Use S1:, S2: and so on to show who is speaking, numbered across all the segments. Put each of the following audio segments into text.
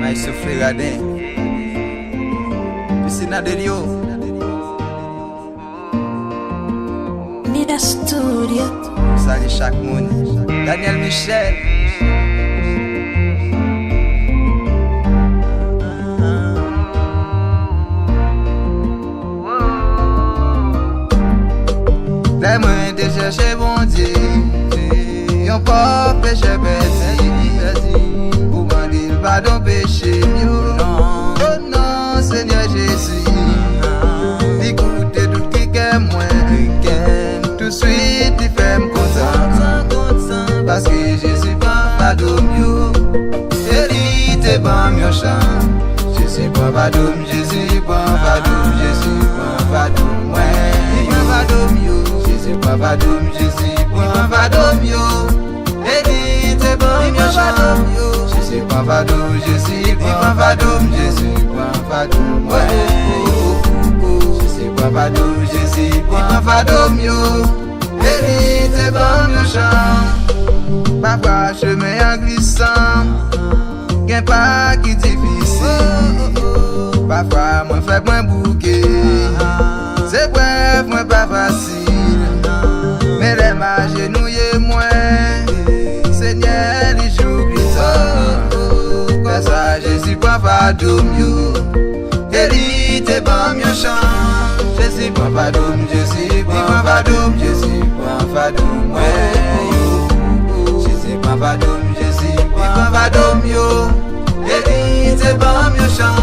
S1: Maïs soufflé radin. Piscine à Delio.
S2: Mida Studio.
S1: Salut chaque monde. Daniel Michel. Les moyens de chercher bon Dieu. Yon pas péché petit. Pour demander le pardon péché. Oh non, Seigneur Jésus. Écoutez tout qui est moins. Tout de suite, il fait me content. Parce que Jésus prend pardon mieux. Et il prend mieux chant. Jésus prend pardon, Jésus prend pardon, Jésus prend pardon. Il prend pardon mieux. Jésus prend pardon, Jésus prend pardon mieux. Et il prend mieux chant. Jésus prend pardon, Jésus prend pardon, Jésus prend pardon. Jésus prend pardon, Jésus prend pardon mieux. Et il prend mieux chant. Parfois chemin en glissant, qu'un pas qui difficile. Parfois moi fais moins bouquet. C'est bref, moi pas facile. Mais les mains genouillées moi. Seigneur, les jours glissants. Comme ça, Jésus prend pardon mieux. Et il te prend mieux chant. Jésus prend pardon, Jésus prend pardon, Jésus prend pardon. Jésus prend pardon, Jésus prend pardon mieux. Et il te prend mieux chant.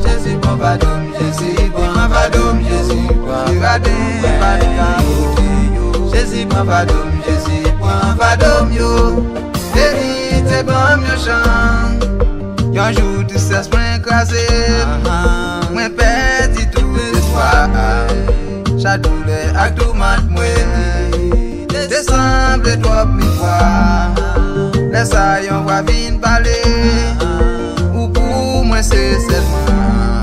S1: Jésus prend pardon, Jésus prend pardon, Jésus prend pardon. Jésus prend pardon, Jésus prend pardon mieux. Et il te prend mieux chant. Y'a un jour tu cesses moi écrasé. Moi perdu tout espoir. Chaque douleur ak tout mat moi. Décembre trop mi fois. Laisse ça yon va vin parler. Ou pour moi c'est seulement.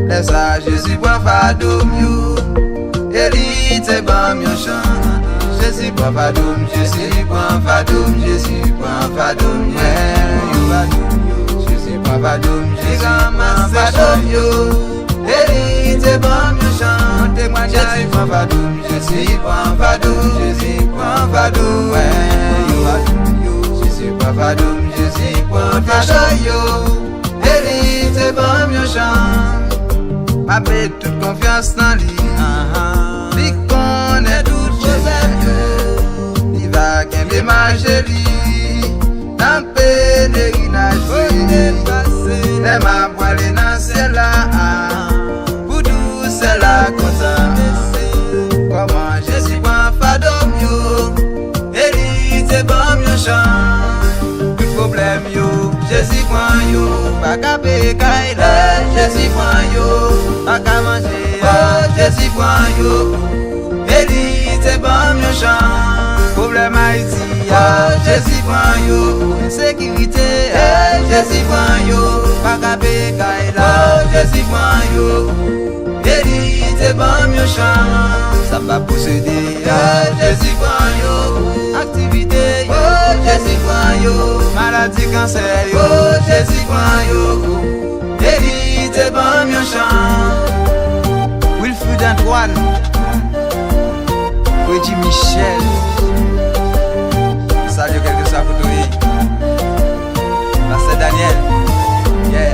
S1: Laisse ça Jésus prend pardon mieux. Et il te prend mieux chant. Jésus prend pardon, Jésus prend pardon, Jésus prend pardon. Jésus prend pardon, Jésus prend pardon mieux. Et il te prend mieux chant. Jésus prend pardon, Jésus prend pardon, Jésus prend pardon. Jésus prend pardon, Jésus prend pardon. Et il te prend mieux chant. Ma paix toute confiance dans lui. Lui connaît toutes choses. Il va gagner ma chérie. Dans pèlerinage. Les ma poêle dans celle-là. Pour tout celle-là content. Comment Jésus prend pardon mieux. Et il te prend mieux chant. Tout problème yo. Jésus prend yo. Pas qu'à payer là. Jésus prend yo. Pas qu'à manger. Jésus prend yo. Et il te prend mieux chant. Problème Haïti. Jésus prend yo. Insécurité. Jésus prend yo. Pas qu'à payer là. Jésus prend yo. Et il te prend mieux chant. Ça va posséder. Jésus prend yo. Activité. Jésus prend yo. Maladie cancer yo. Jésus prend yo. Et il te prend mieux chant. Wilfrid Antoine. Freddy Michel. Salut quelque chose pour toi. Pasteur Daniel. Yeah.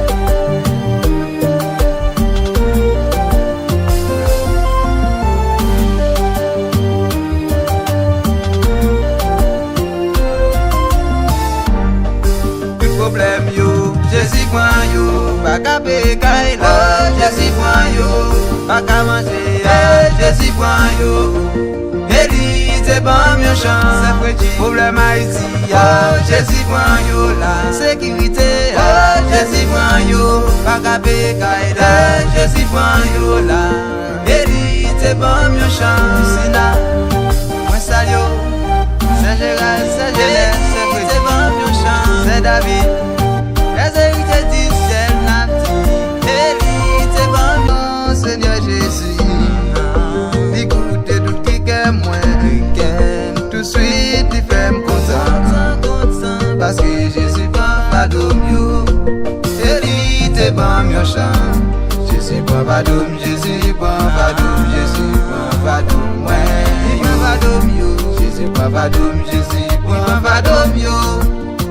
S1: Tout problème yo. Jésus prend yo. Pas qu'à payer là. Jésus prend yo. Pas qu'à manger. Jésus prend yo. Et il te prend mieux chant. Problème Haïti. Jésus prend yo la. Sécurité. Jésus prend yo. Pas qu'à payer là. Jésus prend yo la. Et il te prend mieux chant. Moi salio. C'est Gérald, c'est Gérald. Il te prend mieux chant. C'est David. Les héritiers disent c'est Nati. Et il te prend mieux. Seigneur Jésus. Écoutez tout qui est moins. Tout de suite il fait me content. Parce que Jésus prend pardon mieux. Vadoum, Jésus, prends Vadoum, Jésus, prends Vadoum, ouais. Prends Vadoum, yo. Jésus, prends Vadoum, Jésus, prends Vadoum, yo.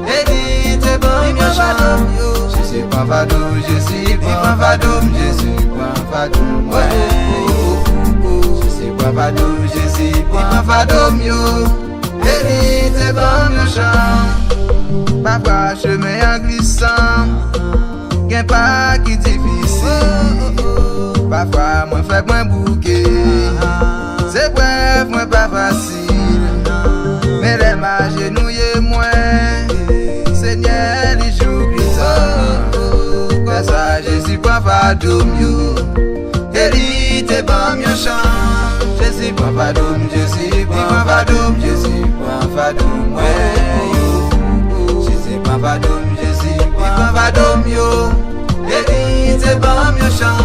S1: Eddie, t'es bon, prends Vadoum, yo. Jésus, prends Vadoum, Jésus, prends Vadoum, Jésus, prends Vadoum, ouais. Jésus, prends Vadoum, Jésus, prends Vadoum, yo. Eddie, t'es bon, yo, chant. Parfois, chemin en glissant. Gen pas qui difficile. Parfois moi fait moins bouquet. C'est bref, moi pas facile. Mais les mains genouillées moi. Seigneur, les jours glissants. Comme ça, Jésus prend Vadoum yo. Eli te bon mieux chant. Jésus prend Vadoum, Jésus prend Vadoum, Jésus prend Vadoum yo. Jésus prend Vadoum, Jésus prend Vadoum yo. Eli te bon mieux chant.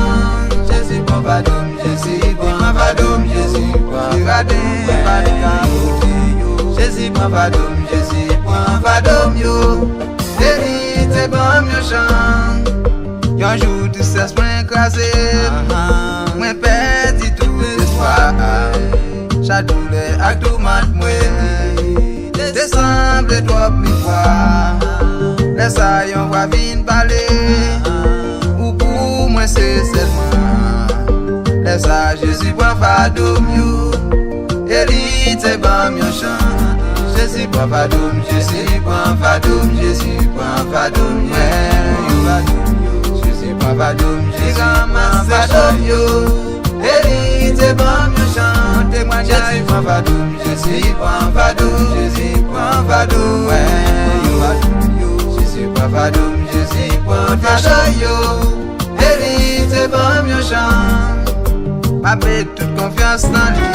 S1: Jésus prend Vadoum, Jésus prend Vadoum, Jésus prend Vadoum. Jésus prend Vadoum, Jésus prend Vadoum yo. Eli te bon mieux chant. Yon jour tout ça s'est écrasé. Moi perdu tout espoir. Chaque douleur ak tout mat moi. Décembre trop mi fois. Laisse yon va vin parler. Ou pour moi c'est seulement. Laisse Jésus prend Vadoum yo. Eli te bon mieux chant. Jésus prend Vadoum, Jésus prend Vadoum, Jésus prend Vadoum, yeah. Jésus prend Vadoum, Jésus prend Vadoum, yo. Eli te bon mieux chant. Jésus prend Vadoum, Jésus prend Vadoum, Jésus prend Vadoum, ouais. Jésus prend Vadoum, Jésus prend Vadoum, yo. Eli te bon mieux chant. Ma paix toute confiance dans lui.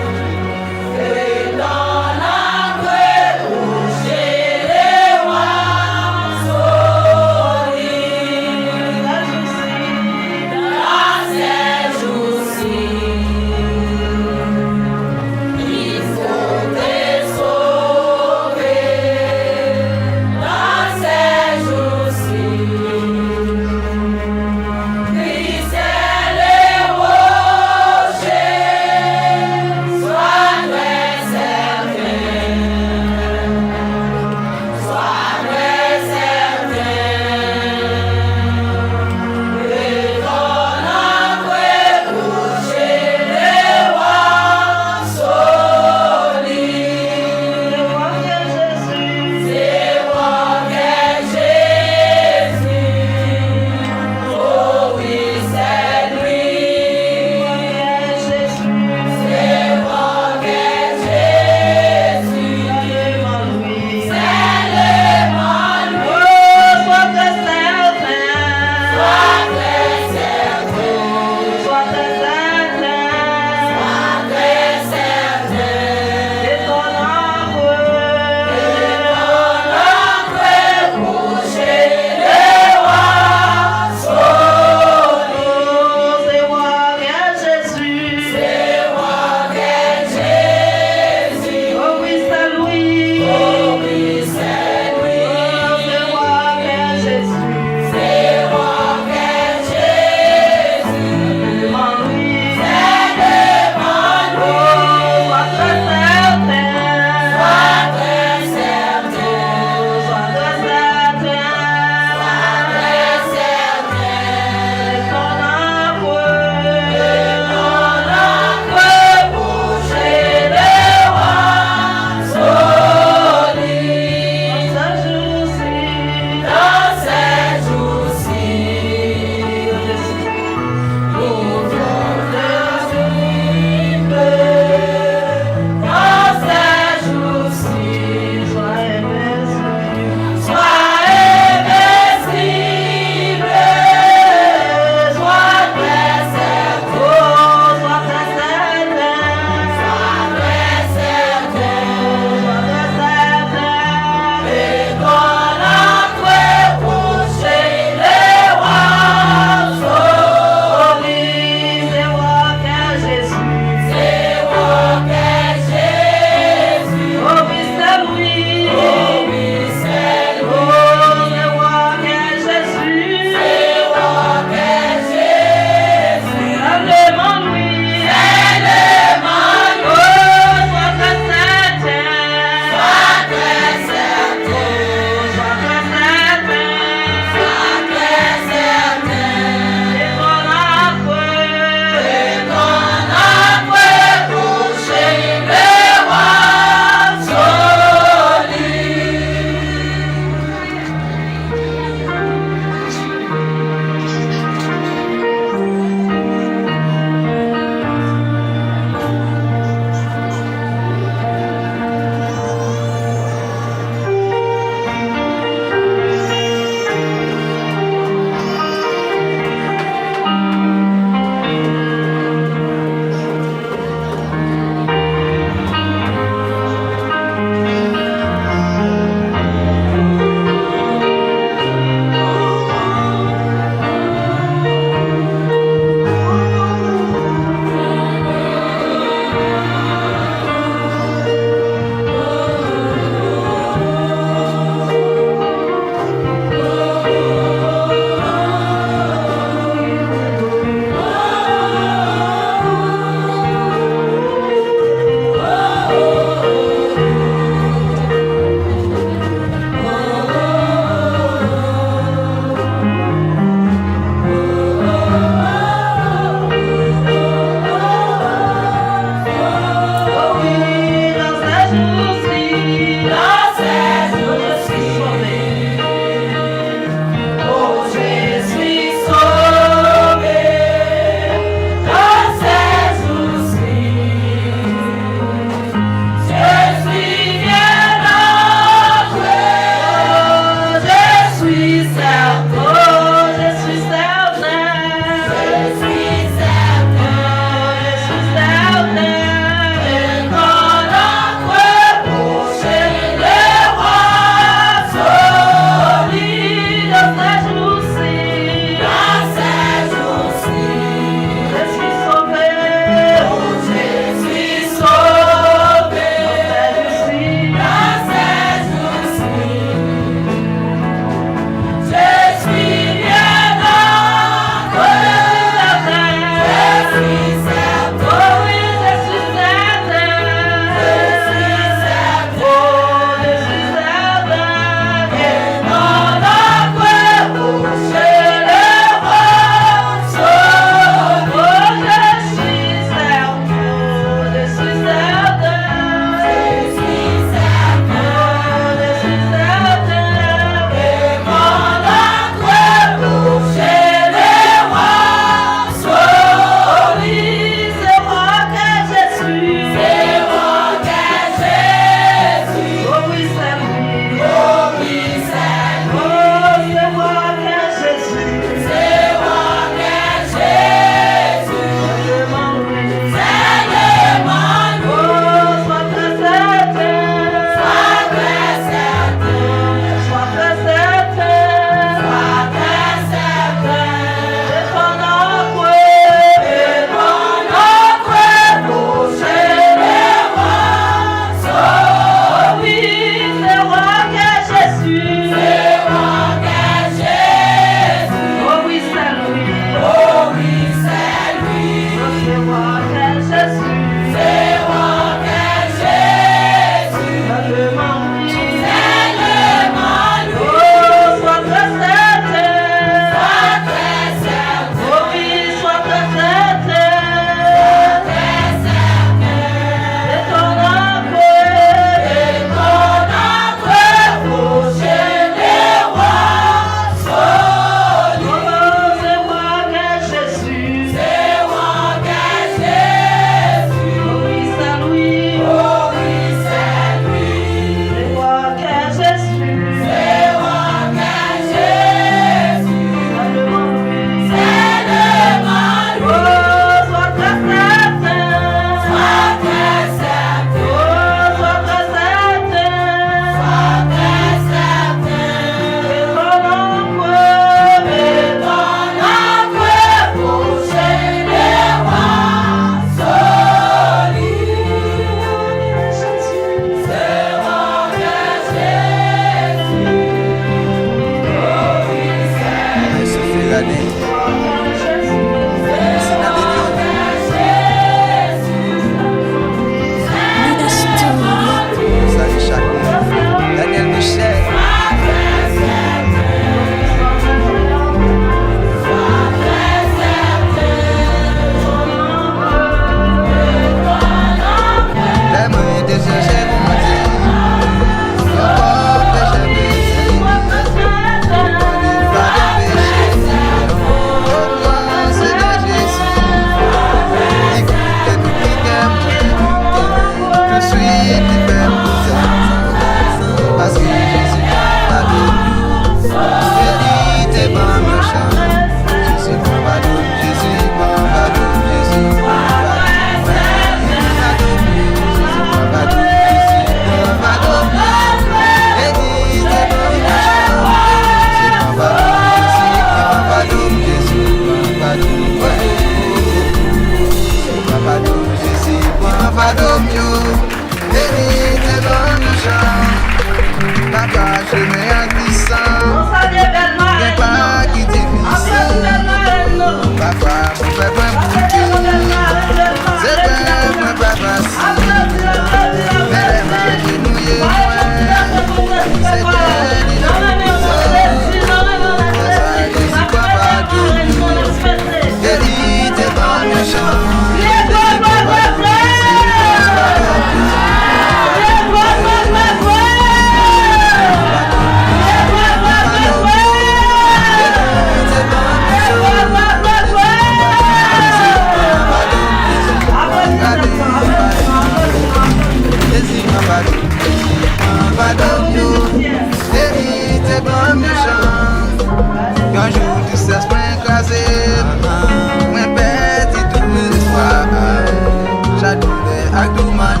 S1: tout matin.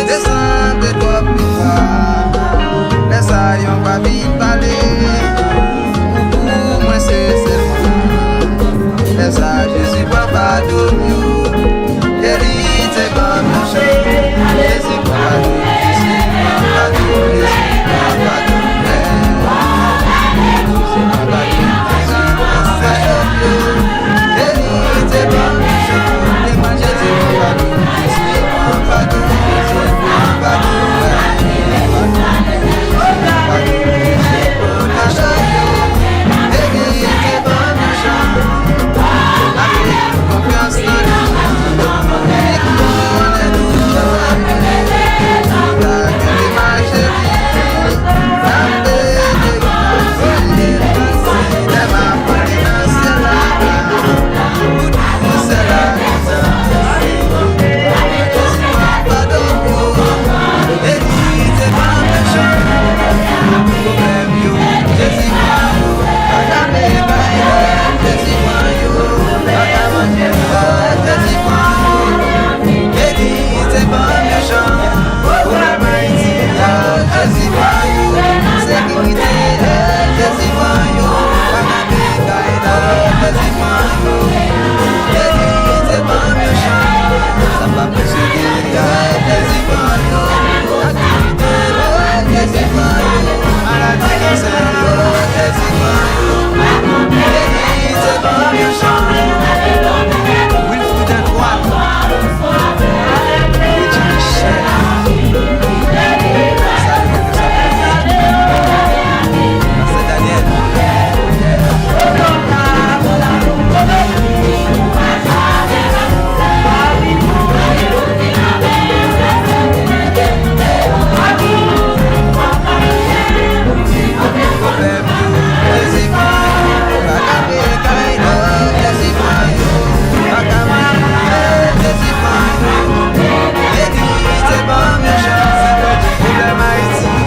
S1: Descends de toi plus bas. Les aïons pas vite parler. Pour moi c'est seulement. Les sages Jésus prend pas de mieux. Guéris tes bonnes méchants. Jésus prend pas de mieux. Jésus prend pas de mieux. Jésus prend pas de mieux. Jésus prend pas de mieux. Jésus prend pas de mieux. Guéris tes bonnes méchants. Jésus prend pas de mieux. Jésus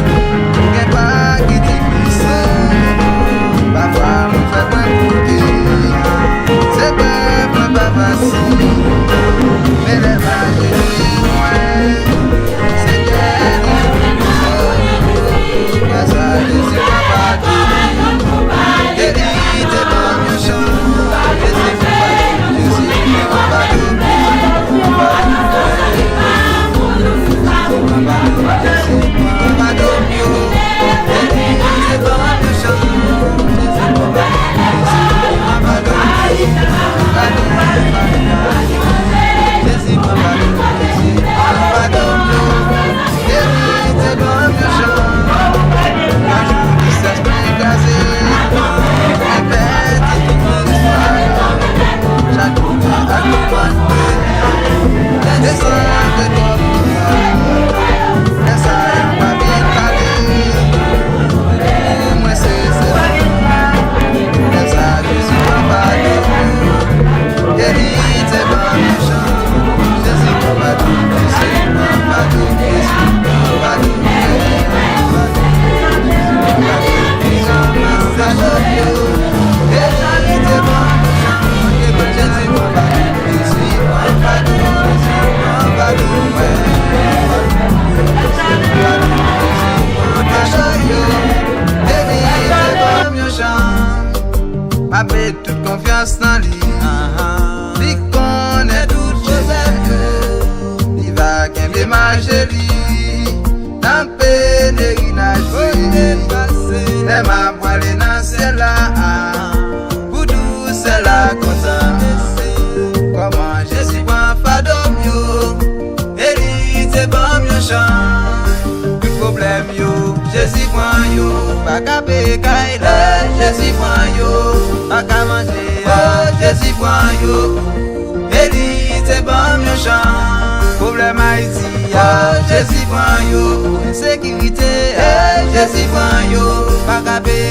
S1: prend pas de mieux. Jésus prend pas de m'a fait toute confiance dans lui. Lui connaît tout problème, il va gagner ma chérie. Dans pèlerinage, les ma voilée dans celle-là, pour tout celle-là content. Comment Jésus prend fardeau mieux, hérite bon mieux chant. Tout problème yo, Jésus prend yo, pas qu'à pécaille, Jésus prend yo, pas qu'à manger, Jésus prend yo, hérite bon mieux chant. Problème Haïti, Jésus prend yo, insécurité, Jésus prend yo, pas qu'à pécaille.